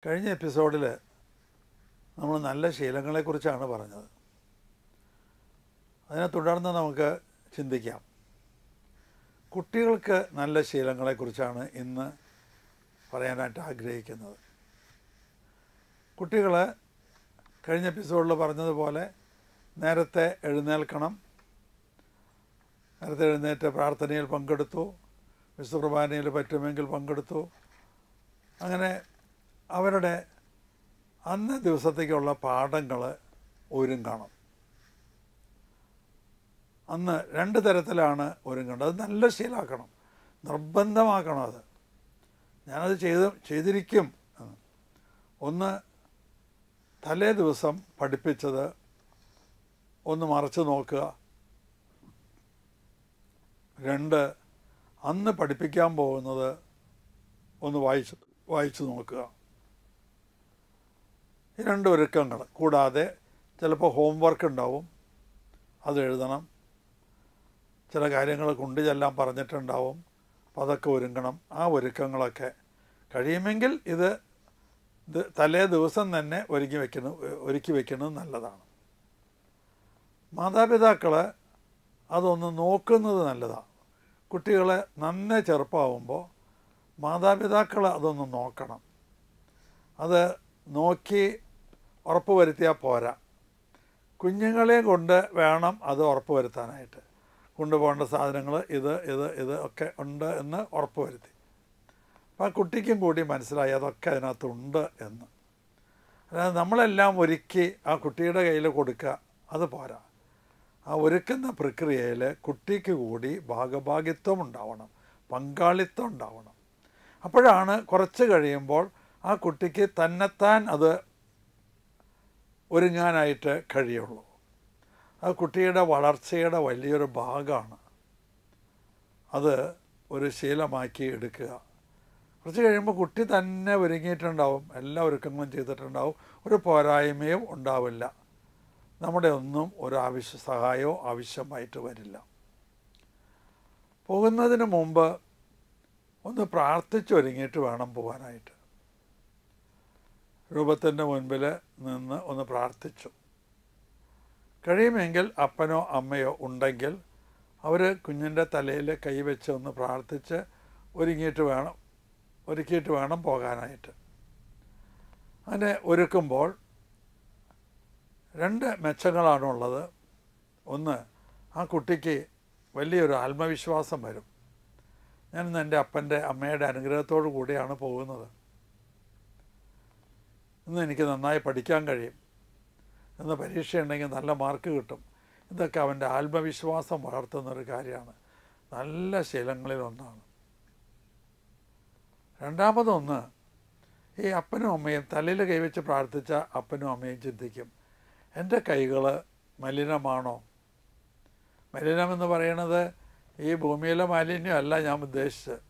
കഴിഞ്ഞ എപ്പിസോഡിൽ നമ്മൾ നല്ല ശീലങ്ങളെക്കുറിച്ചാണ് പറഞ്ഞത്. അതിനെ തുടർന്ന് നമുക്ക് ചിന്തിക്കാം. കുട്ടികൾക്ക് നല്ല ശീലങ്ങളെക്കുറിച്ചാണ് ഇന്ന് പറയാനായിട്ട് ആഗ്രഹിക്കുന്നത്. കുട്ടികൾ കഴിഞ്ഞ എപ്പിസോഡിൽ പറഞ്ഞതുപോലെ നേരത്തെ എഴുന്നേൽക്കണം, നേരത്തെ എഴുന്നേറ്റ് പ്രാർത്ഥനയിൽ പങ്കെടുത്തു, വിശുദ്ധ കുർബാനയിൽ പറ്റുമെങ്കിൽ പങ്കെടുത്തു. അങ്ങനെ അവരുടെ അന്ന് ദിവസത്തേക്കുള്ള പാഠങ്ങൾ ഒരുങ്ങണം. അന്ന് രണ്ട് തരത്തിലാണ് ഒരുങ്ങേണ്ടത്. അത് നല്ല ശീലമാക്കണം, നിർബന്ധമാക്കണം. അത് ഞാനത് ചെയ്തിരിക്കും. ഒന്ന്, തലേ ദിവസം പഠിപ്പിച്ചത് ഒന്ന് മറച്ചു നോക്കുക. രണ്ട്, അന്ന് പഠിപ്പിക്കാൻ പോകുന്നത് ഒന്ന് വായിച്ചു നോക്കുക. ഈ രണ്ട് ഒരുക്കങ്ങൾ. കൂടാതെ ചിലപ്പോൾ ഹോംവർക്ക് ഉണ്ടാവും, അത് എഴുതണം. ചില കാര്യങ്ങൾ കൊണ്ടു ചെല്ലാൻ പറഞ്ഞിട്ടുണ്ടാവും, അപ്പോൾ അതൊക്കെ ഒരുങ്ങണം. ആ ഒരുക്കങ്ങളൊക്കെ കഴിയുമെങ്കിൽ ഇത് തലേ ദിവസം തന്നെ ഒരുക്കി വയ്ക്കുന്നത് നല്ലതാണ്. മാതാപിതാക്കൾ അതൊന്ന് നോക്കുന്നത് നല്ലതാണ്. കുട്ടികളെ നന്നേ ചെറുപ്പമാകുമ്പോൾ മാതാപിതാക്കൾ അതൊന്ന് നോക്കണം. അത് നോക്കി ഉറപ്പ് വരുത്തിയാൽ പോരാ, കുഞ്ഞുങ്ങളെ കൊണ്ട് വേണം അത് ഉറപ്പ് വരുത്താനായിട്ട്. കൊണ്ടുപോകേണ്ട സാധനങ്ങൾ ഇത് ഒക്കെ ഉണ്ട് എന്ന് ഉറപ്പ് വരുത്തി. അപ്പോൾ ആ കുട്ടിക്കും കൂടി മനസ്സിലായി അതൊക്കെ അതിനകത്തുണ്ട് എന്ന്. അല്ലാതെ നമ്മളെല്ലാം ഒരുക്കി ആ കുട്ടിയുടെ കയ്യിൽ കൊടുക്കുക, അത് പോരാ. ആ ഒരുക്കുന്ന പ്രക്രിയയിൽ കുട്ടിക്ക് കൂടി ഭാഗഭാഗിത്വം ഉണ്ടാവണം, പങ്കാളിത്തം ഉണ്ടാവണം. അപ്പോഴാണ് കുറച്ച് കഴിയുമ്പോൾ ആ കുട്ടിക്ക് തന്നെത്താൻ അത് ഒരുങ്ങാനായിട്ട് കഴിയുള്ളൂ. ആ കുട്ടിയുടെ വളർച്ചയുടെ വലിയൊരു ഭാഗമാണ്. അത് ഒരു ശീലമാക്കി എടുക്കുക. കുറച്ച് കഴിയുമ്പോൾ കുട്ടി തന്നെ ഒരുങ്ങിയിട്ടുണ്ടാവും, എല്ലാ ഒരുക്കങ്ങളും ചെയ്തിട്ടുണ്ടാവും, ഒരു പോരായ്മയും ഉണ്ടാവില്ല. നമ്മുടെ ഒന്നും ഒരു സഹായമോ ആവശ്യമായിട്ട് വരില്ല. പോകുന്നതിന് മുമ്പ് ഒന്ന് പ്രാർത്ഥിച്ചൊരുങ്ങിയിട്ട് വേണം പോകാനായിട്ട്. രൂപത്തിൻ്റെ മുൻപിൽ നിന്ന് ഒന്ന് പ്രാർത്ഥിച്ചു. കഴിയുമെങ്കിൽ അപ്പനോ അമ്മയോ ഉണ്ടെങ്കിൽ അവർ കുഞ്ഞിൻ്റെ തലയിൽ കൈവച്ച് ഒന്ന് പ്രാർത്ഥിച്ച് ഒരുക്കിയിട്ട് വേണം പോകാനായിട്ട്. അങ്ങനെ ഒരുക്കുമ്പോൾ രണ്ട് മെച്ചങ്ങളാണുള്ളത്. ഒന്ന്, ആ കുട്ടിക്ക് വലിയൊരു ആത്മവിശ്വാസം വരും. ഞാനിന്ന് എൻ്റെ അമ്മയുടെ അനുഗ്രഹത്തോടു കൂടിയാണ് പോകുന്നത്, ഇന്ന് എനിക്ക് നന്നായി പഠിക്കാൻ കഴിയും, ഇന്ന് പരീക്ഷയുണ്ടെങ്കിൽ നല്ല മാർക്ക് കിട്ടും. ഇതൊക്കെ അവൻ്റെ ആത്മവിശ്വാസം വളർത്തുന്നൊരു കാര്യമാണ്, നല്ല ശീലങ്ങളിലൊന്നാണ്. രണ്ടാമതൊന്ന്, ഈ അപ്പനും അമ്മയും തലയിൽ കൈവച്ച് പ്രാർത്ഥിച്ച അപ്പനും അമ്മയും ചിന്തിക്കും, എൻ്റെ കൈകൾ മലിനമാണോ? മലിനമെന്ന് പറയണത് ഈ ഭൂമിയിലെ മാലിന്യമല്ല ഞാൻ ഉദ്ദേശിച്ചത്.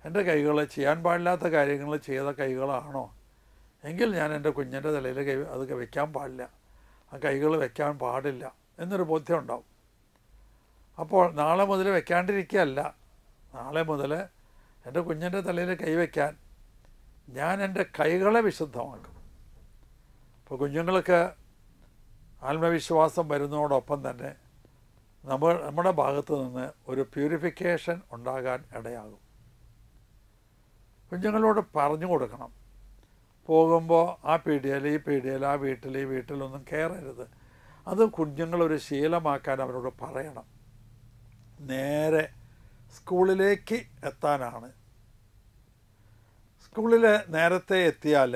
എൻ്റെ കൈകൾ ചെയ്യാൻ പാടില്ലാത്ത കാര്യങ്ങൾ ചെയ്ത കൈകളാണോ? എങ്കിൽ ഞാൻ എൻ്റെ കുഞ്ഞിൻ്റെ തലയിൽ അത് വെക്കാൻ പാടില്ല, ആ കൈകൾ വെക്കാൻ പാടില്ല എന്നൊരു ബോധ്യം ഉണ്ടാവും. അപ്പോൾ നാളെ മുതൽ വെക്കാണ്ടിരിക്കുകയല്ല, നാളെ മുതൽ എൻ്റെ കുഞ്ഞിൻ്റെ തലയിൽ കൈവയ്ക്കാൻ ഞാൻ എൻ്റെ കൈകളെ വിശുദ്ധമാക്കും. അപ്പോൾ കുഞ്ഞുങ്ങൾക്ക് ആത്മവിശ്വാസം വരുന്നതോടൊപ്പം തന്നെ നമ്മുടെ ഭാഗത്തു നിന്ന് ഒരു പ്യൂരിഫിക്കേഷൻ ഉണ്ടാകാൻ ഇടയാകും. കുഞ്ഞുങ്ങളോട് പറഞ്ഞു കൊടുക്കണം, പോകുമ്പോൾ ആ പീഡിയയിൽ ആ വീട്ടിലൊന്നും കയറരുത്. അത് കുഞ്ഞുങ്ങളൊരു ശീലമാക്കാൻ അവരോട് പറയണം. നേരെ സ്കൂളിലേക്ക് എത്താനാണ്. സ്കൂളിൽ നേരത്തെ എത്തിയാൽ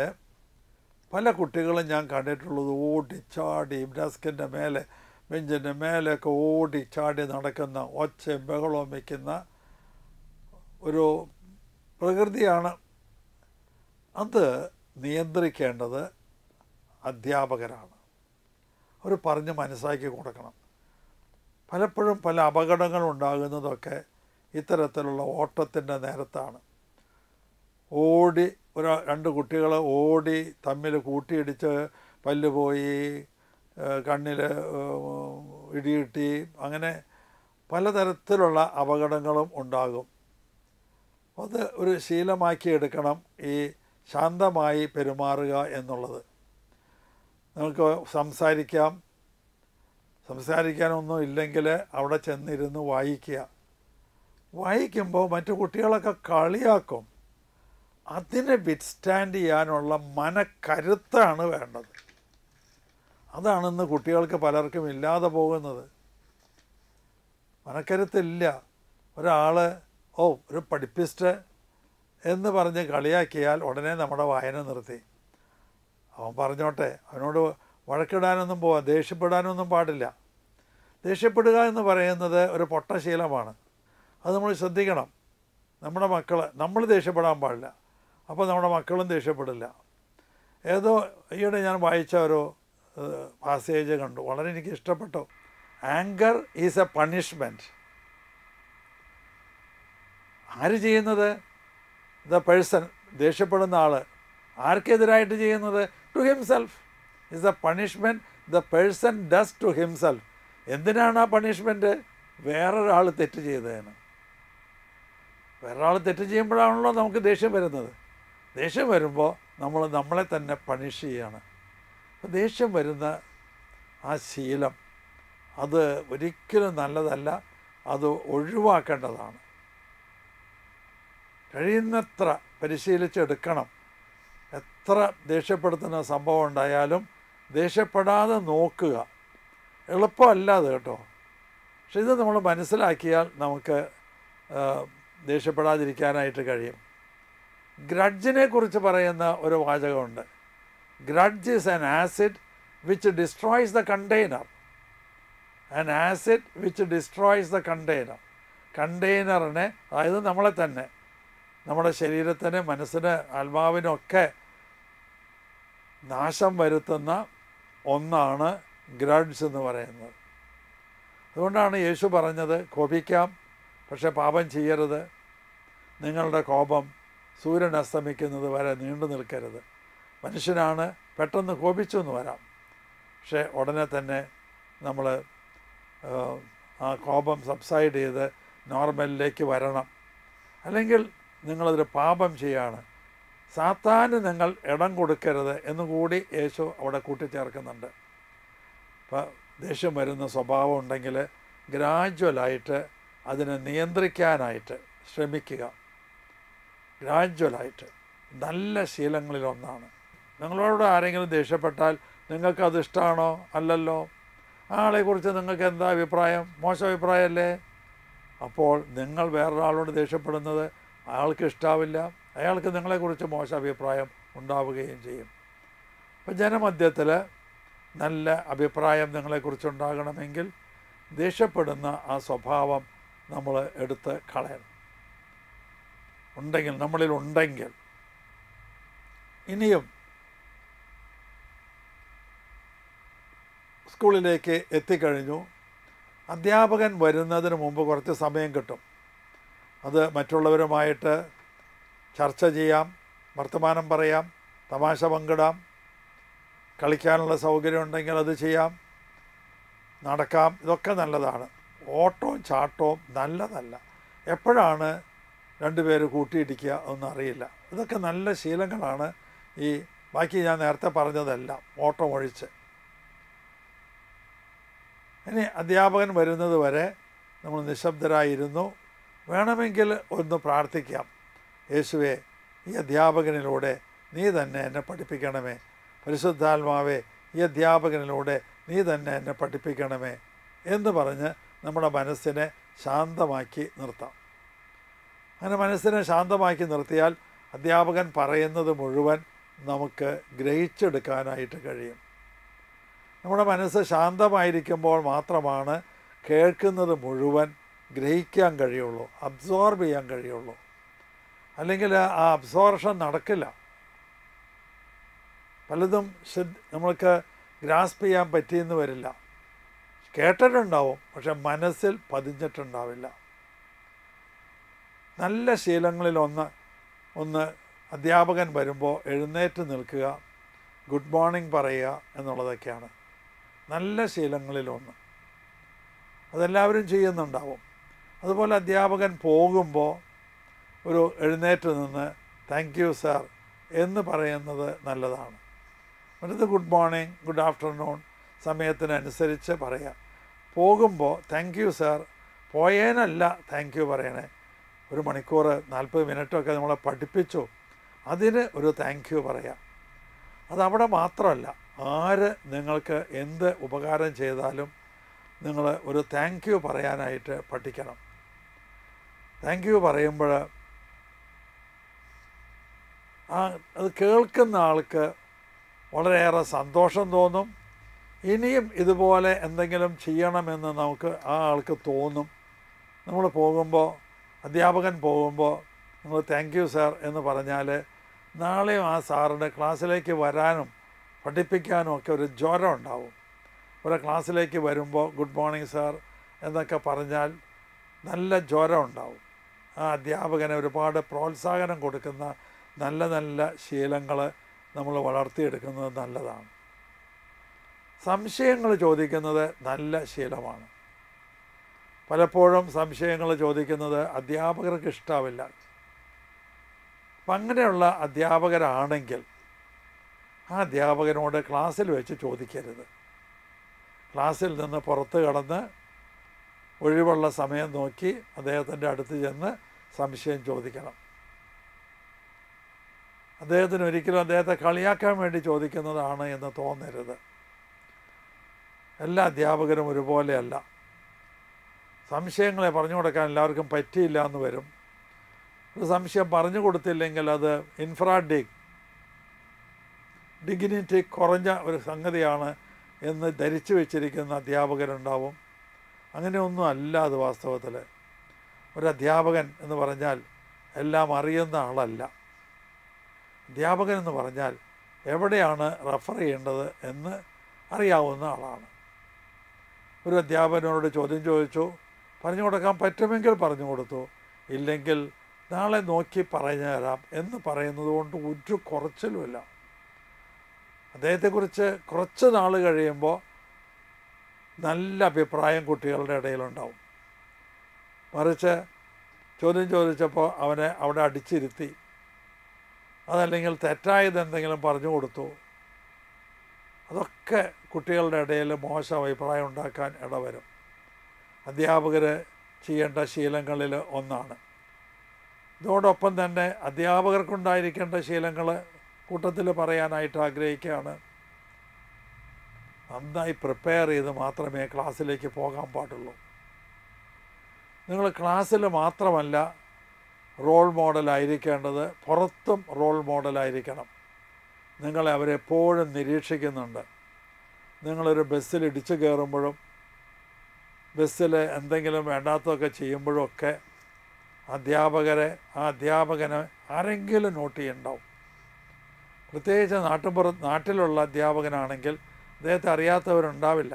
പല കുട്ടികളും ഞാൻ കണ്ടിട്ടുള്ളത് ഓടിച്ചാടി ഡെസ്കിൻ്റെ മേലെ ബെഞ്ചിൻ്റെ മേലെയൊക്കെ ഓടിച്ചാടി നടക്കുന്ന, ഒച്ചയും ബഹളവും വയ്ക്കുന്ന ഒരു പ്രകൃതിയാണ്. അത് നിയന്ത്രിക്കേണ്ടത് അധ്യാപകരാണ്. അവർ പറഞ്ഞ് മനസ്സിലാക്കി കൊടുക്കണം. പലപ്പോഴും പല അപകടങ്ങൾ ഉണ്ടാകുന്നതൊക്കെ ഇത്തരത്തിലുള്ള ഓട്ടത്തിൻ്റെ നേരത്താണ്. രണ്ട് കുട്ടികൾ ഓടി തമ്മിൽ കൂട്ടിയിടിച്ച് പല്ല് പോയി, കണ്ണിൽ ഇടിയിട്ടി, അങ്ങനെ പലതരത്തിലുള്ള അപകടങ്ങളും ഉണ്ടാകും. അത് ഒരു ശീലമാക്കി എടുക്കണം. ഈ ശാന്തമായി പെരുമാറുക എന്നുള്ളത്. നമുക്ക് സംസാരിക്കാനൊന്നും ഇല്ലെങ്കിൽ അവിടെ ചെന്നിരുന്ന് വായിക്കുക. വായിക്കുമ്പോൾ മറ്റു കുട്ടികളൊക്കെ കളിയാക്കും. അതിനെ വിത്ത്സ്റ്റാൻഡ് ചെയ്യാനുള്ള മനക്കരുത്താണ് വേണ്ടത്. അതാണിന്ന് കുട്ടികൾക്ക് പലർക്കും ഇല്ലാതെ പോകുന്നത്. മനക്കരുത്തില്ല. ഒരാൾ ഒരു പഠിപ്പിസ്റ്റ് എന്ന് പറഞ്ഞ് കളിയാക്കിയാൽ ഉടനെ നമ്മുടെ വായന നിർത്തി. അവൻ പറഞ്ഞോട്ടെ, അവനോട് വഴക്കിടാനൊന്നും ദേഷ്യപ്പെടാനൊന്നും പാടില്ല. ദേഷ്യപ്പെടുക എന്ന് പറയുന്നത് ഒരു പൊട്ടശീലമാണ്. അത് നമ്മൾ ശ്രദ്ധിക്കണം. നമ്മുടെ നമ്മൾ ദേഷ്യപ്പെടാൻ പാടില്ല. അപ്പോൾ നമ്മുടെ മക്കളും ദേഷ്യപ്പെടില്ല. ഈയിടെ ഞാൻ വായിച്ച ഒരു പാസേജ് കണ്ടു, വളരെ എനിക്ക് ഇഷ്ടപ്പെട്ടു. Anger is a punishment. ആര് ചെയ്യുന്നത്? ദ പേഴ്സൺ, ദേഷ്യപ്പെടുന്ന ആൾ. ആർക്കെതിരായിട്ട് ചെയ്യുന്നത്? To himself. Is a punishment the person does to himself. എന്തിനാണ് ആ പണിഷ്മെൻറ്റ്? വേറൊരാൾ തെറ്റ് ചെയ്തതിന്. വേറൊരാൾ തെറ്റ് ചെയ്യുമ്പോഴാണല്ലോ നമുക്ക് ദേഷ്യം വരുന്നത്. ദേഷ്യം വരുമ്പോൾ നമ്മളെ തന്നെ പണിഷ് ചെയ്യുകയാണ്. അപ്പോൾ ദേഷ്യം വരുന്ന ആ ശീലം അത് ഒരിക്കലും നല്ലതല്ല. അത് ഒഴിവാക്കേണ്ടതാണ്. കഴിയുന്നത്ര പരിശീലിച്ചെടുക്കണം. എത്ര ദേഷ്യപ്പെടുത്തുന്ന സംഭവം ഉണ്ടായാലും ദേഷ്യപ്പെടാതെ നോക്കുക. എളുപ്പമല്ല അത് കേട്ടോ. പക്ഷെ ഇത് നമ്മൾ മനസ്സിലാക്കിയാൽ നമുക്ക് ദേഷ്യപ്പെടാതിരിക്കാനായിട്ട് കഴിയും. ഗ്രഡ്ജിനെ കുറിച്ച് പറയുന്ന ഒരു വാചകമുണ്ട്. Grudge is an acid which destroys the container. An acid which destroys the container. കണ്ടെയ്നറിനെ, അതായത് നമ്മളെ തന്നെ, നമ്മുടെ ശരീരത്തിന്, മനസ്സിന്, ആത്മാവിനൊക്കെ നാശം വരുത്തുന്ന ഒന്നാണ് ഗ്രഡ്ജ് എന്ന് പറയുന്നത്. അതുകൊണ്ടാണ് യേശു പറഞ്ഞത്, കോപിക്കാം പക്ഷെ പാപം ചെയ്യരുത്. നിങ്ങളുടെ കോപം സൂര്യൻ അസ്തമിക്കുന്നത് വരെ നീണ്ടു നിൽക്കരുത്. മനുഷ്യനാണ്, പെട്ടെന്ന് കോപിച്ചു എന്ന് വരാം. പക്ഷേ ഉടനെ തന്നെ നമ്മൾ ആ കോപം സബ്സൈഡ് ചെയ്ത് നോർമലിലേക്ക് വരണം. അല്ലെങ്കിൽ നിങ്ങളതൊരു പാപം ചെയ്യാണ്. സാത്താന് നിങ്ങൾ ഇടം കൊടുക്കരുത് എന്നുകൂടി യേശു അവിടെ കൂട്ടിച്ചേർക്കുന്നുണ്ട്. അപ്പോൾ ദേഷ്യം വരുന്ന സ്വഭാവം ഉണ്ടെങ്കിൽ ഗ്രാജ്വലായിട്ട് അതിനെ നിയന്ത്രിക്കാനായിട്ട് ശ്രമിക്കുക. ഗ്രാജ്വലായിട്ട്. നല്ല ശീലങ്ങളിലൊന്നാണ്. നിങ്ങളോട് ആരെങ്കിലും ദേഷ്യപ്പെട്ടാൽ നിങ്ങൾക്കത് ഇഷ്ടമാണോ? അല്ലല്ലോ. ആ ആളെക്കുറിച്ച് നിങ്ങൾക്ക് എന്താ അഭിപ്രായം? മോശം അഭിപ്രായമല്ലേ? അപ്പോൾ നിങ്ങൾ വേറൊരാളോട് ദേഷ്യപ്പെടുന്നത് അയാൾക്ക് ഇഷ്ടാവില്ല. അയാൾക്ക് നിങ്ങളെക്കുറിച്ച് മോശം അഭിപ്രായം ഉണ്ടാവുകയും ചെയ്യും. അപ്പം ജനമധ്യത്തിൽ നല്ല അഭിപ്രായം നിങ്ങളെക്കുറിച്ചുണ്ടാകണമെങ്കിൽ ദേഷ്യപ്പെടുന്ന ആ സ്വഭാവം നമ്മൾ എടുത്ത് കളയണം. നമ്മളിലുണ്ടെങ്കിൽ. ഇനിയും സ്കൂളിലേക്ക് എത്തിക്കഴിഞ്ഞു. അധ്യാപകൻ വരുന്നതിന് മുമ്പ് കുറച്ച് സമയം കിട്ടും. അത് മറ്റുള്ളവരുമായിട്ട് ചർച്ച ചെയ്യാം, വർത്തമാനം പറയാം, തമാശ പങ്കിടാം, കളിക്കാനുള്ള സൗകര്യം ഉണ്ടെങ്കിൽ അത് ചെയ്യാം, നടക്കാം. ഇതൊക്കെ നല്ലതാണ്. ഓട്ടവും ചാട്ടവും നല്ലതല്ല. എപ്പോഴാണ് രണ്ടുപേര് കൂട്ടിയിടിക്കുക എന്നറിയില്ല. ഇതൊക്കെ നല്ല ശീലങ്ങളാണ്. ഈ ബാക്കി ഞാൻ നേരത്തെ പറഞ്ഞതെല്ലാം ഓട്ടം ഒഴിച്ച്. ഇനി അധ്യാപകൻ വരുന്നത് വരെ നമ്മൾ നിശബ്ദരായിരുന്നു. വേണമെങ്കിൽ ഒന്ന് പ്രാർത്ഥിക്കാം. യേശുവേ, ഈ അധ്യാപകനിലൂടെ നീ തന്നെ എന്നെ പഠിപ്പിക്കണമേ. പരിശുദ്ധാത്മാവേ, ഈ അധ്യാപകനിലൂടെ നീ തന്നെ എന്നെ പഠിപ്പിക്കണമേ എന്ന് പറഞ്ഞ് നമ്മുടെ മനസ്സിനെ ശാന്തമാക്കി നിർത്താം. അങ്ങനെ മനസ്സിനെ ശാന്തമാക്കി നിർത്തിയാൽ അധ്യാപകൻ പറയുന്നത് മുഴുവൻ നമുക്ക് ഗ്രഹിച്ചെടുക്കാനായിട്ട് കഴിയും. നമ്മുടെ മനസ്സ് ശാന്തമായിരിക്കുമ്പോൾ മാത്രമാണ് കേൾക്കുന്നത് മുഴുവൻ ഗ്രഹിക്കാൻ കഴിയുള്ളൂ, അബ്സോർബ് ചെയ്യാൻ കഴിയുള്ളൂ. അല്ലെങ്കിൽ ആ അബ്സോർഷൻ നടക്കില്ല. പലതും നമ്മൾക്ക് ഗ്രാസ്പ് ചെയ്യാൻ പറ്റിയെന്ന് വരില്ല. കേട്ടിട്ടുണ്ടാവും, പക്ഷെ മനസ്സിൽ പതിഞ്ഞിട്ടുണ്ടാവില്ല. നല്ല ശീലങ്ങളിലൊന്ന് അധ്യാപകൻ വരുമ്പോൾ എഴുന്നേറ്റ് നിൽക്കുക, ഗുഡ് മോർണിംഗ് പറയുക എന്നുള്ളതൊക്കെയാണ് നല്ല ശീലങ്ങളിലൊന്ന്. അതെല്ലാവരും ചെയ്യുന്നുണ്ടാവും. അതുപോലെ അധ്യാപകൻ പോകുമ്പോൾ ഒരു എഴുന്നേറ്റ് നിന്ന് താങ്ക് യു സാർ എന്ന് പറയുന്നത് നല്ലതാണ്. മറ്റത് ഗുഡ് മോർണിംഗ്, ഗുഡ് ആഫ്റ്റർനൂൺ സമയത്തിനനുസരിച്ച് പറയാം. പോകുമ്പോൾ താങ്ക് യു സാർ, പോയേനല്ല താങ്ക് യു പറയണേ. 1 മണിക്കൂർ 40 മിനിറ്റൊക്കെ നമ്മളെ പഠിപ്പിച്ചു, അതിന് ഒരു താങ്ക് യു പറയാം. അതവിടെ മാത്രമല്ല, ആര് നിങ്ങൾക്ക് എന്ത് ഉപകാരം ചെയ്താലും നിങ്ങൾ ഒരു താങ്ക് യു പറയാനായിട്ട് പഠിക്കണം. താങ്ക് യു പറയുമ്പോൾ അത് കേൾക്കുന്ന ആൾക്ക് വളരെയേറെ സന്തോഷം തോന്നും. ഇനിയും ഇതുപോലെ എന്തെങ്കിലും ചെയ്യണമെന്ന് നമുക്ക് ആ ആൾക്ക് തോന്നും. നമ്മൾ പോകുമ്പോൾ, അധ്യാപകൻ പോകുമ്പോൾ നമ്മൾ താങ്ക് യു സാർ എന്ന് പറഞ്ഞാൽ നാളെയും ആ സാറിൻ്റെ ക്ലാസ്സിലേക്ക് വരാനും പഠിപ്പിക്കാനും ഒക്കെ ഒരു ജ്വരം ഉണ്ടാവും. ഒരു ക്ലാസ്സിലേക്ക് വരുമ്പോൾ ഗുഡ് മോർണിംഗ് സാർ എന്നൊക്കെ പറഞ്ഞാൽ നല്ല ജ്വരം ഉണ്ടാവും. ആ അധ്യാപകനെ ഒരുപാട് പ്രോത്സാഹനം കൊടുക്കുന്ന നല്ല നല്ല ശീലങ്ങൾ നമ്മൾ വളർത്തിയെടുക്കുന്നത് നല്ലതാണ്. സംശയങ്ങൾ ചോദിക്കുന്നത് നല്ല ശീലമാണ്. പലപ്പോഴും സംശയങ്ങൾ ചോദിക്കുന്നത് അധ്യാപകർക്ക് ഇഷ്ടാവില്ല. അപ്പം അങ്ങനെയുള്ള അധ്യാപകരാണെങ്കിൽ ആ അധ്യാപകനോട് ക്ലാസ്സിൽ വെച്ച് ചോദിക്കരുത്. ക്ലാസ്സിൽ നിന്ന് പുറത്ത് കടന്ന് ഒഴിവുള്ള സമയം നോക്കി അദ്ദേഹത്തിൻ്റെ അടുത്ത് ചെന്ന് സംശയം ചോദിക്കണം. അദ്ദേഹത്തിന് ഒരിക്കലും അദ്ദേഹത്തെ കളിയാക്കാൻ വേണ്ടി ചോദിക്കുന്നതാണ് എന്ന് തോന്നരുത്. എല്ലാ അധ്യാപകരും ഒരുപോലെയല്ല. സംശയങ്ങളെ പറഞ്ഞു കൊടുക്കാൻ എല്ലാവർക്കും പറ്റിയില്ല എന്ന് വരും. ഒരു സംശയം പറഞ്ഞു കൊടുത്തില്ലെങ്കിൽ അത് ഡിഗ്നിറ്റി കുറഞ്ഞ ഒരു സംഗതിയാണ് എന്ന് ധരിച്ചു വെച്ചിരിക്കുന്ന അധ്യാപകരുണ്ടാവും. അങ്ങനെയൊന്നും അല്ല അത് വാസ്തവത്തിൽ. ഒരു അധ്യാപകൻ എന്ന് പറഞ്ഞാൽ എല്ലാം അറിയുന്ന ആളല്ല. അധ്യാപകൻ എന്ന് പറഞ്ഞാൽ എവിടെയാണ് റെഫർ ചെയ്യേണ്ടത് എന്ന് അറിയാവുന്ന ആളാണ്. ഒരു അധ്യാപകനോട് ചോദ്യം ചോദിച്ചു, പറഞ്ഞു കൊടുക്കാൻ പറ്റുമെങ്കിൽ പറഞ്ഞു കൊടുത്തു, ഇല്ലെങ്കിൽ നാളെ നോക്കി പറഞ്ഞു തരാം എന്ന് പറയുന്നത് കൊണ്ട് ഒരു കുറച്ചിലുമില്ല. അദ്ദേഹത്തെക്കുറിച്ച് കുറച്ച് നാൾ കഴിയുമ്പോൾ നല്ല അഭിപ്രായം കുട്ടികളുടെ ഇടയിലുണ്ടാവും. മറിച്ച് ചോദ്യം ചോദിച്ചപ്പോൾ അവനെ അവിടെ അടിച്ചിരുത്തി, അതല്ലെങ്കിൽ തെറ്റായത് എന്തെങ്കിലും പറഞ്ഞു കൊടുത്തു, അതൊക്കെ കുട്ടികളുടെ ഇടയിൽ മോശം അഭിപ്രായം ഉണ്ടാക്കാൻ ഇടവരും. അധ്യാപകർ ചെയ്യേണ്ട ശീലങ്ങളിൽ ഒന്നാണ്. ഇതോടൊപ്പം തന്നെ അധ്യാപകർക്കുണ്ടായിരിക്കേണ്ട ശീലങ്ങൾ കൂട്ടത്തിൽ പറയാനായിട്ട് ആഗ്രഹിക്കുകയാണ്. നന്നായി പ്രിപ്പയർ ചെയ്ത് മാത്രമേ ക്ലാസ്സിലേക്ക് പോകാൻ പാടുള്ളൂ. നിങ്ങൾ ക്ലാസ്സിൽ മാത്രമല്ല റോൾ മോഡലായിരിക്കേണ്ടത്, പുറത്തും റോൾ മോഡലായിരിക്കണം. നിങ്ങളെ അവരെപ്പോഴും നിരീക്ഷിക്കുന്നുണ്ട്. നിങ്ങളൊരു ബസ്സിൽ ഇടിച്ചു കയറുമ്പോഴും ബസ്സിൽ എന്തെങ്കിലും വേണ്ടാത്തതൊക്കെ ചെയ്യുമ്പോഴൊക്കെ ആ അധ്യാപകനെ ആരെങ്കിലും നോട്ട് ചെയ്യുന്നുണ്ടാവും. പ്രത്യേകിച്ച് നാട്ടിലുള്ള അധ്യാപകനാണെങ്കിൽ അദ്ദേഹത്തെ അറിയാത്തവരുണ്ടാവില്ല.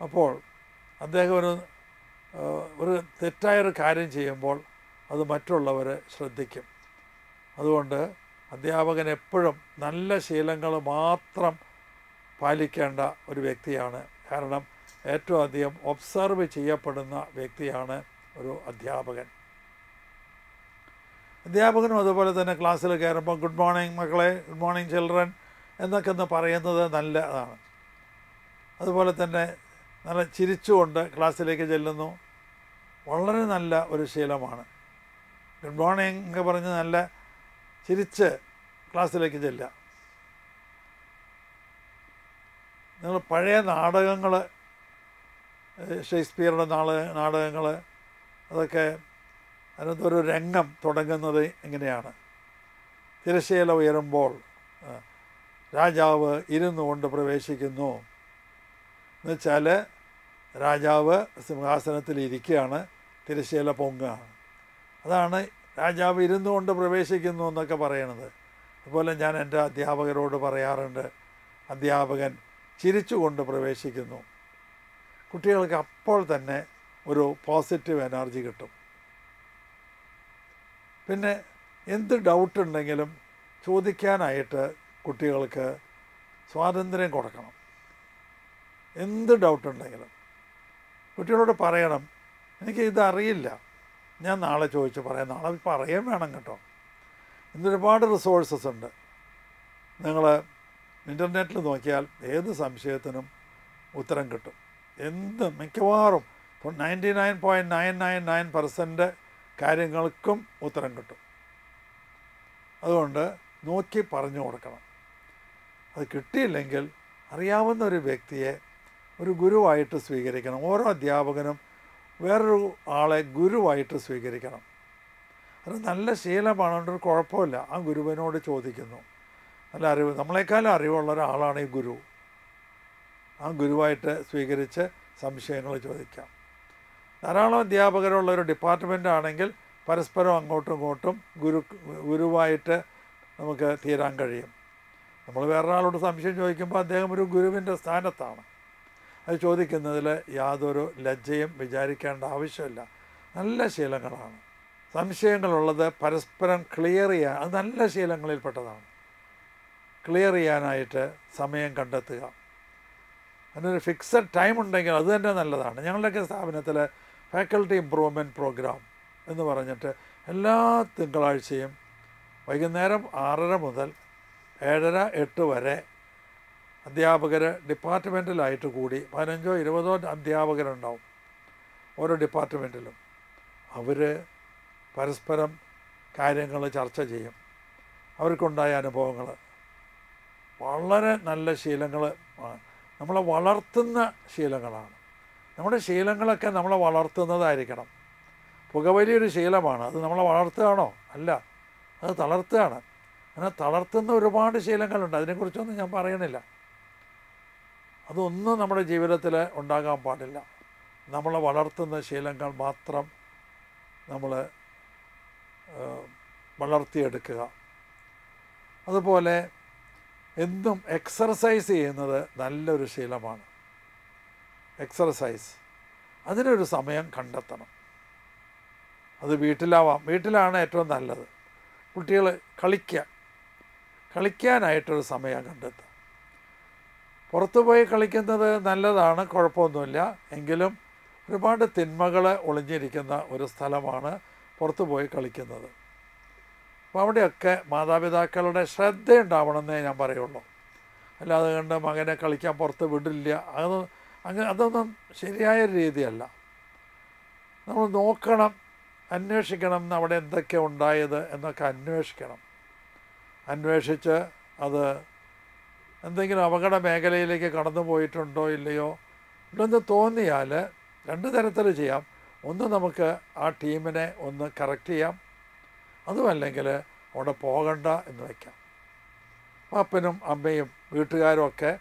അപ്പോൾ അദ്ദേഹം ഒരു തെറ്റായൊരു കാര്യം ചെയ്യുമ്പോൾ അത് മറ്റുള്ളവർ ശ്രദ്ധിക്കും. അതുകൊണ്ട് അധ്യാപകൻ എപ്പോഴും നല്ല ശീലങ്ങൾ മാത്രം പാലിക്കേണ്ട ഒരു വ്യക്തിയാണ്. കാരണം ഏറ്റവും അധികം ഒബ്സർവ് ചെയ്യപ്പെടുന്ന വ്യക്തിയാണ് ഒരു അധ്യാപകൻ. അധ്യാപകനും അതുപോലെ തന്നെ ക്ലാസ്സിൽ കയറുമ്പോൾ ഗുഡ് മോർണിംഗ് മക്കളെ, ഗുഡ് മോർണിംഗ് ചിൽഡ്രൻ എന്നൊക്കെ ഒന്ന് പറയുന്നത് നല്ലതാണ്. അതുപോലെ തന്നെ നല്ല ചിരിച്ചുകൊണ്ട് ക്ലാസ്സിലേക്ക് ചെല്ലുന്നു, വളരെ നല്ല ഒരു ശീലമാണ്. ഗുഡ് മോർണിംഗ് ഒക്കെ പറഞ്ഞ് നല്ല ചിരിച്ച് ക്ലാസ്സിലേക്ക് ചെല്ലുക. നിങ്ങൾ പഴയ നാടകങ്ങൾ, ഷേക്സ്പിയറുടെ നാടകങ്ങൾ, അതൊക്കെ അതിനകത്തൊരു രംഗം തുടങ്ങുന്നത് ഇങ്ങനെയാണ്. തിരശ്ശീല ഉയരുമ്പോൾ രാജാവ് ഇരുന്നു കൊണ്ട് പ്രവേശിക്കുന്നു എന്നുവെച്ചാൽ രാജാവ് സിംഹാസനത്തിൽ ഇരിക്കുകയാണ്, തിരശ്ശീല പൊങ്ങുകയാണ്. അതാണ് രാജാവ് ഇരുന്നു കൊണ്ട് പ്രവേശിക്കുന്നു എന്നൊക്കെ പറയണത്. അതുപോലെ ഞാൻ എൻ്റെ അധ്യാപകരോട് പറയാറുണ്ട്, അധ്യാപകൻ ചിരിച്ചുകൊണ്ട് പ്രവേശിക്കുന്നു. കുട്ടികൾക്ക് അപ്പോൾ തന്നെ ഒരു പോസിറ്റീവ് എനർജി കിട്ടും. പിന്നെ എന്ത് ഡൗട്ടുണ്ടെങ്കിലും ചോദിക്കാനായിട്ട് കുട്ടികൾക്ക് സ്വാതന്ത്ര്യം കൊടുക്കണം. എന്ത് ഡൗട്ടുണ്ടെങ്കിലും കുട്ടികളോട് പറയണം, എനിക്ക് ഇതറിയില്ല, ഞാൻ നാളെ ചോദിച്ച് പറയാം. നാളെ പറയാൻ വേണം കേട്ടോ. ഇന്നൊരുപാട് റിസോഴ്സസ് ഉണ്ട്. നിങ്ങൾ ഇൻ്റർനെറ്റിൽ നോക്കിയാൽ ഏത് സംശയത്തിനും ഉത്തരം കിട്ടും. മിക്കവാറും 99.999% കാര്യങ്ങൾക്കും ഉത്തരം കിട്ടും. അതുകൊണ്ട് നോക്കി പറഞ്ഞു കൊടുക്കണം. അത് കിട്ടിയില്ലെങ്കിൽ അറിയാവുന്ന ഒരു വ്യക്തിയെ ഒരു ഗുരുവായിട്ട് സ്വീകരിക്കണം. ഓരോ അധ്യാപകനും വേറൊരു ആളെ ഗുരുവായിട്ട് സ്വീകരിക്കണം. അത് നല്ല ശീലമാണ്, ഒരു കുഴപ്പമില്ല. ആ ഗുരുവിനോട് ചോദിക്കുന്നു. നല്ല അറിവ്, നമ്മളെക്കാളും അറിവുള്ള ഒരാളാണ് ഈ ഗുരു. ആ ഗുരുവായിട്ട് സ്വീകരിച്ച് സംശയങ്ങൾ ചോദിക്കാം. ധാരാളം അധ്യാപകരുള്ള ഒരു ഡിപ്പാർട്ട്മെൻ്റ് ആണെങ്കിൽ പരസ്പരം അങ്ങോട്ടും ഇങ്ങോട്ടും ഗുരുവായിട്ട് നമുക്ക് തീരാൻ കഴിയും. നമ്മൾ വേറൊരാളോട് സംശയം ചോദിക്കുമ്പോൾ അദ്ദേഹം ഒരു ഗുരുവിൻ്റെ സ്ഥാനത്താണ്. അത് ചോദിക്കുന്നതിൽ യാതൊരു ലജ്ജയും വിചാരിക്കേണ്ട ആവശ്യമില്ല. നല്ല ശീലങ്ങളാണ്. സംശയങ്ങളുള്ളത് പരസ്പരം ക്ലിയർ ചെയ്യാൻ, അത് നല്ല ശീലങ്ങളിൽപ്പെട്ടതാണ്. ക്ലിയർ ചെയ്യാനായിട്ട് സമയം കണ്ടെത്തുക. അതിനൊരു ഫിക്സഡ് ടൈം ഉണ്ടെങ്കിൽ അത് തന്നെ നല്ലതാണ്. ഞങ്ങളുടെയൊക്കെ സ്ഥാപനത്തിൽ ഫാക്കൽറ്റി ഇമ്പ്രൂവ്മെൻറ്റ് പ്രോഗ്രാം എന്ന് പറഞ്ഞിട്ട് എല്ലാ തിങ്കളാഴ്ചയും വൈകുന്നേരം 6:30 മുതൽ 7:30-8 വരെ അധ്യാപകർ ഡിപ്പാർട്ട്മെൻറ്റിലായിട്ട് കൂടി 15-20 അധ്യാപകരുണ്ടാവും ഓരോ ഡിപ്പാർട്ട്മെൻറ്റിലും. അവർ പരസ്പരം കാര്യങ്ങൾ ചർച്ച ചെയ്യും. അവർക്കുണ്ടായ അനുഭവങ്ങൾ. വളരെ നല്ല ശീലങ്ങൾ, നമ്മളെ വളർത്തുന്ന ശീലങ്ങളാണ്. നമ്മുടെ ശീലങ്ങളൊക്കെ നമ്മളെ വളർത്തുന്നതായിരിക്കണം. പുകവലിയൊരു ശീലമാണ്. അത് നമ്മളെ വളർത്തുകയാണോ? അല്ല, അത് തളർത്തുകയാണ്. അങ്ങനെ തളർത്തുന്ന ഒരുപാട് ശീലങ്ങളുണ്ട്. അതിനെക്കുറിച്ചൊന്നും ഞാൻ പറയണില്ല. അതൊന്നും നമ്മുടെ ജീവിതത്തിൽ ഉണ്ടാകാൻ പാടില്ല. നമ്മളെ വളർത്തുന്ന ശീലങ്ങൾ മാത്രം നമ്മൾ വളർത്തിയെടുക്കുക. അതുപോലെ എന്നും എക്സർസൈസ് ചെയ്യുന്നത് നല്ലൊരു ശീലമാണ്. എക്സർസൈസ്, അതിനൊരു സമയം കണ്ടെത്തണം. അത് വീട്ടിലാണ് ഏറ്റവും നല്ലത്. കുട്ടികൾ കളിക്കാനായിട്ടൊരു സമയം കണ്ടെത്തുക. പുറത്തു പോയി കളിക്കുന്നത് നല്ലതാണ്, കുഴപ്പമൊന്നുമില്ല. എങ്കിലും ഒരുപാട് തിന്മകൾ ഒളിഞ്ഞിരിക്കുന്ന ഒരു സ്ഥലമാണ് പുറത്തു പോയി കളിക്കുന്നത്. അപ്പോൾ അവിടെയൊക്കെ മാതാപിതാക്കളുടെ ശ്രദ്ധയുണ്ടാവണമെന്നേ ഞാൻ പറയുള്ളൂ. അല്ലാതെ കണ്ട് മകനെ കളിക്കാൻ പുറത്ത് വിടില്ല, അതൊന്നും ശരിയായ രീതിയല്ല. നമ്മൾ നോക്കണം, അന്വേഷിക്കണം, അവിടെ എന്തൊക്കെ ഉണ്ടായത് എന്നൊക്കെ അന്വേഷിച്ച് അത് എന്തെങ്കിലും അപകട മേഖലയിലേക്ക് കടന്നു പോയിട്ടുണ്ടോ ഇല്ലയോ ഇല്ലെന്ന് തോന്നിയാൽ 2 തരത്തിൽ ചെയ്യാം. ഒന്ന്, നമുക്ക് ആ ടീമിനെ ഒന്ന് കറക്റ്റ് ചെയ്യാം. അതുമല്ലെങ്കിൽ അവിടെ പോകണ്ട എന്ന് വയ്ക്കാം. അപ്പനും അമ്മയും വീട്ടുകാരും ഒക്കെ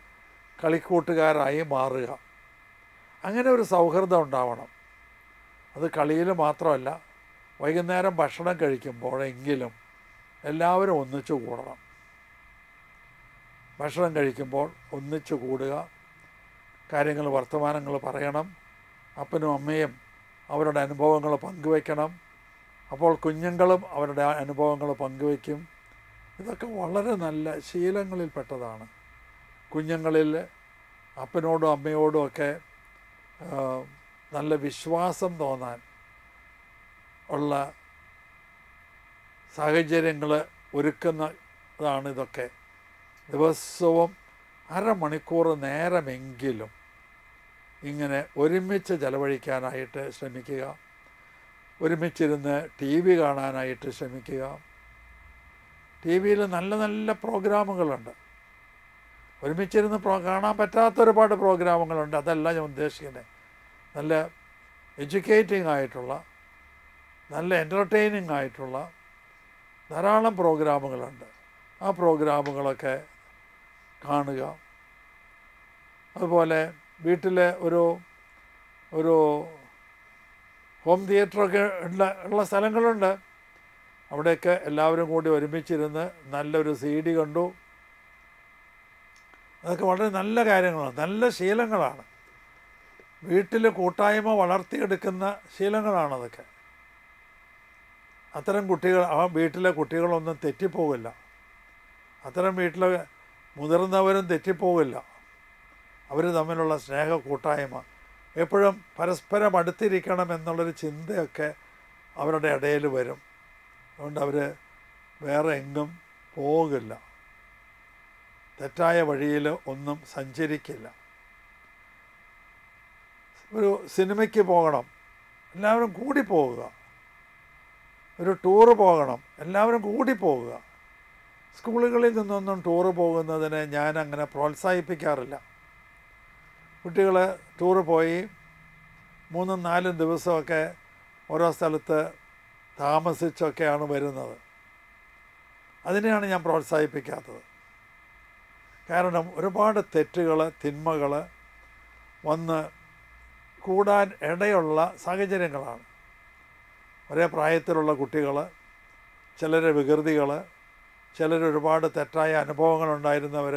കളിക്കൂട്ടുകാരായി മാറുക. അങ്ങനെ ഒരു സൗഹൃദം ഉണ്ടാവണം. അത് കളിയിൽ മാത്രമല്ല, വൈകുന്നേരം ഭക്ഷണം കഴിക്കുമ്പോഴെങ്കിലും എല്ലാവരും ഒന്നിച്ചു കൂടണം. ഭക്ഷണം കഴിക്കുമ്പോൾ ഒന്നിച്ചു കൂടുക, കാര്യങ്ങൾ, വർത്തമാനങ്ങൾ പറയണം. അപ്പനും അമ്മയും അവരുടെ അനുഭവങ്ങൾ പങ്കുവയ്ക്കണം. അപ്പോൾ കുഞ്ഞുങ്ങളും അവരുടെ അനുഭവങ്ങൾ പങ്കുവയ്ക്കും. ഇതൊക്കെ വളരെ നല്ല ശീലങ്ങളിൽപ്പെട്ടതാണ്. കുഞ്ഞുങ്ങളിൽ അപ്പനോടും അമ്മയോടും ഒക്കെ നല്ല വിശ്വാസം തോന്നാൻ ഉള്ള സാഹചര്യങ്ങൾ ഒരുക്കുന്നതാണ് ഇതൊക്കെ. ദിവസവും അരമണിക്കൂർ നേരമെങ്കിലും ഇങ്ങനെ ഒരുമിച്ച് ചെലവഴിക്കാനായിട്ട് ശ്രമിക്കുക. ഒരുമിച്ചിരുന്ന് TV കാണാനായിട്ട് ശ്രമിക്കുക. TV-യിൽ നല്ല നല്ല പ്രോഗ്രാമുകളുണ്ട്. ഒരുമിച്ചിരുന്ന് കാണാൻ പറ്റാത്ത ഒരുപാട് പ്രോഗ്രാമുകളുണ്ട്. അതല്ല ഞാൻ ഉദ്ദേശിക്കുന്നത്. നല്ല എഡ്യൂക്കേറ്റിംഗ് ആയിട്ടുള്ള, നല്ല എൻ്റർടൈനിങ് ആയിട്ടുള്ള ധാരാളം പ്രോഗ്രാമുകളുണ്ട്. ആ പ്രോഗ്രാമുകളൊക്കെ കാണുക. അതുപോലെ വീട്ടിൽ ഒരു ഹോം തിയേറ്ററൊക്കെ ഉള്ള സ്ഥലങ്ങളുണ്ട്. അവിടെയൊക്കെ എല്ലാവരും കൂടി ഒരുമിച്ചിരുന്ന് നല്ലൊരു CD കണ്ടു. അതൊക്കെ വളരെ നല്ല കാര്യങ്ങളാണ്, നല്ല ശീലങ്ങളാണ്. വീട്ടിൽ കൂട്ടായ്മ വളർത്തിയെടുക്കുന്ന ശീലങ്ങളാണതൊക്കെ. അത്തരം കുട്ടികൾ, ആ വീട്ടിലെ കുട്ടികളൊന്നും തെറ്റിപ്പോകില്ല. അത്തരം വീട്ടിലെ മുതിർന്നവരും തെറ്റിപ്പോകില്ല. അവർ തമ്മിലുള്ള സ്നേഹ കൂട്ടായ്മ, എപ്പോഴും പരസ്പരം അടുത്തിരിക്കണം എന്നുള്ളൊരു ചിന്തയൊക്കെ അവരുടെ ഇടയിൽ വരും. അതുകൊണ്ട് അവർ വേറെ എങ്ങും പോകില്ല, തെറ്റായ വഴിയിൽ ഒന്നും സഞ്ചരിക്കില്ല. ഒരു സിനിമയ്ക്ക് പോകണം, എല്ലാവരും കൂടി പോവുക. ഒരു ടൂറ് പോകണം, എല്ലാവരും കൂടി പോവുക. സ്കൂളുകളിൽ നിന്നൊന്നും ടൂറ് പോകുന്നതിന് ഞാൻ അങ്ങനെ പ്രോത്സാഹിപ്പിക്കാറില്ല. കുട്ടികൾ ടൂറ് പോയി 3-4 ദിവസമൊക്കെ ഓരോ സ്ഥലത്ത് താമസിച്ചൊക്കെയാണ് വരുന്നത്. അതിനെയാണ് ഞാൻ പ്രോത്സാഹിപ്പിക്കാത്തത്. കാരണം ഒരുപാട് തെറ്റുകൾ, തിന്മകൾ വന്ന് കൂടാൻ ഇടയുള്ള സാഹചര്യങ്ങളാണ്. ഒരേ പ്രായത്തിലുള്ള കുട്ടികൾ, ചിലർ വികൃതികൾ, ചിലർ ഒരുപാട് തെറ്റായ അനുഭവങ്ങളുണ്ടായിരുന്നവർ,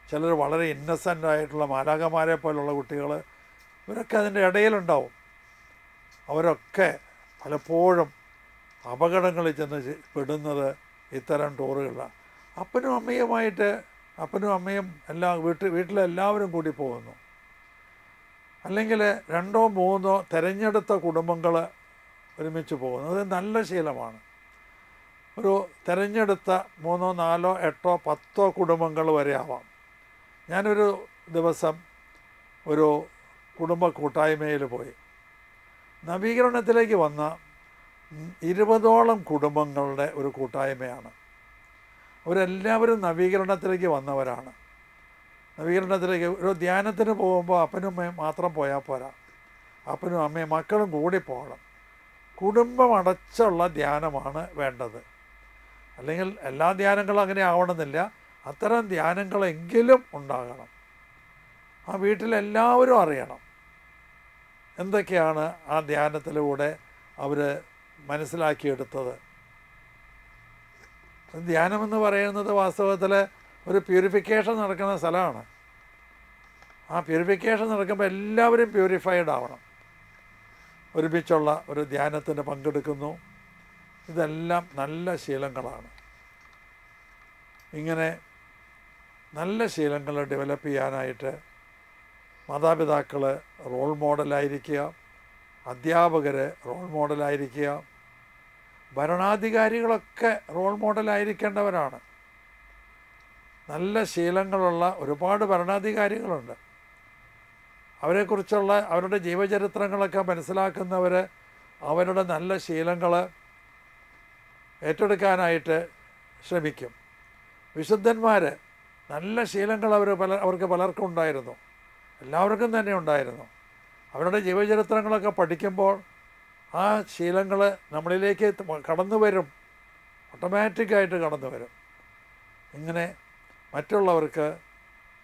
ചിലർ വളരെ ഇന്നസെൻ്റായിട്ടുള്ള മാലാഖമാരെ പോലുള്ള കുട്ടികൾ, ഇവരൊക്കെ അതിൻ്റെ ഇടയിലുണ്ടാവും. അവരൊക്കെ പലപ്പോഴും അപകടങ്ങളിൽ ചെന്ന് പെടുന്നത് ഇത്തരം ടൂറുകളിലാണ്. അപ്പനും അമ്മയും വീട്ടിലെല്ലാവരും കൂടി പോകുന്നു. അല്ലെങ്കിൽ 2-3 തിരഞ്ഞെടുത്ത കുടുംബങ്ങൾ ഒരുമിച്ച് പോകുന്നു. അത് നല്ല ശീലമാണ്. ഒരു തിരഞ്ഞെടുത്ത 3, 4, 8, 10 കുടുംബങ്ങൾ വരെ ആവാം. ഞാനൊരു ദിവസം ഒരു കുടുംബ കൂട്ടായ്മയിൽ പോയി. നവീകരണത്തിലേക്ക് വന്ന 20ഓളം കുടുംബങ്ങളുടെ ഒരു കൂട്ടായ്മയാണ്. അവരെല്ലാവരും നവീകരണത്തിലേക്ക് വന്നവരാണ്. നവീകരണത്തിലേക്ക് ഒരു ധ്യാനത്തിന് പോകുമ്പോൾ അപ്പനും അമ്മയും മാത്രം പോയാൽ പോരാ, അപ്പനും അമ്മയും മക്കളും കൂടി പോകണം. കുടുംബം അടച്ചുള്ള ധ്യാനമാണ് വേണ്ടത്. അല്ലെങ്കിൽ എല്ലാ ധ്യാനങ്ങളും അങ്ങനെ ആവണമെന്നില്ല, അത്തരം ധ്യാനങ്ങളെങ്കിലും ഉണ്ടാകണം. ആ വീട്ടിലെല്ലാവരും അറിയണം എന്തൊക്കെയാണ് ആ ധ്യാനത്തിലൂടെ അവർ മനസ്സിലാക്കിയെടുത്തത്. ധ്യാനമെന്ന് പറയുന്നത് വാസ്തവത്തിൽ ഒരു പ്യൂരിഫിക്കേഷൻ നടക്കുന്ന സ്ഥലമാണ്. ആ പ്യൂരിഫിക്കേഷൻ നടക്കുമ്പോൾ എല്ലാവരും പ്യൂരിഫൈഡ് ആവണം. ഒരുമിച്ചുള്ള ഒരു ധ്യാനത്തിന് പങ്കെടുക്കുന്നു. ഇതെല്ലാം നല്ല ശീലങ്ങളാണ്. ഇങ്ങനെ നല്ല ശീലങ്ങൾ ഡെവലപ്പ് ചെയ്യാനായിട്ട് മാതാപിതാക്കൾ റോൾ മോഡലായിരിക്കുക, അധ്യാപകർ റോൾ മോഡലായിരിക്കുക, ഭരണാധികാരികളൊക്കെ റോൾ മോഡലായിരിക്കേണ്ടവരാണ്. നല്ല ശീലങ്ങളുള്ള ഒരുപാട് ഭരണാധികാരികളുണ്ട്. അവരെക്കുറിച്ചുള്ള അവരുടെ ജീവചരിത്രങ്ങളൊക്കെ മനസ്സിലാക്കുന്നവർ അവരുടെ നല്ല ശീലങ്ങൾ ഏറ്റെടുക്കാനായിട്ട് ശ്രമിക്കും. വിശുദ്ധന്മാർ നല്ല ശീലങ്ങൾ അവർക്ക് പലർക്കും ഉണ്ടായിരുന്നു, എല്ലാവർക്കും തന്നെ ഉണ്ടായിരുന്നു. അവരുടെ ജീവചരിത്രങ്ങളൊക്കെ പഠിക്കുമ്പോൾ ആ ശീലങ്ങൾ നമ്മളിലേക്ക് കടന്നു വരും, ഓട്ടോമാറ്റിക്കായിട്ട് കടന്നു വരും. ഇങ്ങനെ മറ്റുള്ളവർക്ക്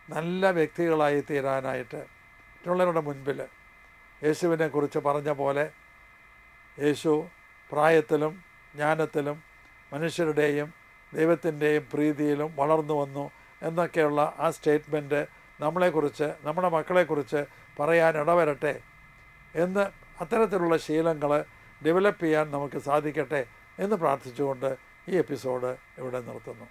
നല്ല വ്യക്തികളായി തീരാനായിട്ട് മറ്റുള്ളവരുടെ മുൻപിൽ യേശുവിനെക്കുറിച്ച് പറഞ്ഞ പോലെ യേശു പ്രായത്തിലും ജ്ഞാനത്തിലും മനുഷ്യരുടെയും ദൈവത്തിൻ്റെയും പ്രീതിയിലും വളർന്നു വന്നു എന്നൊക്കെയുള്ള ആ സ്റ്റേറ്റ്മെൻറ്റ് നമ്മളെക്കുറിച്ച്, നമ്മുടെ മക്കളെക്കുറിച്ച് പറയാൻ ഇടവരട്ടെ എന്ന്, അത്തരത്തിലുള്ള ശീലങ്ങൾ ഡെവലപ്പ് ചെയ്യാൻ നമുക്ക് സാധിക്കട്ടെ എന്ന് പ്രാർത്ഥിച്ചുകൊണ്ട് ഈ എപ്പിസോഡ് ഇവിടെ നിർത്തുന്നു.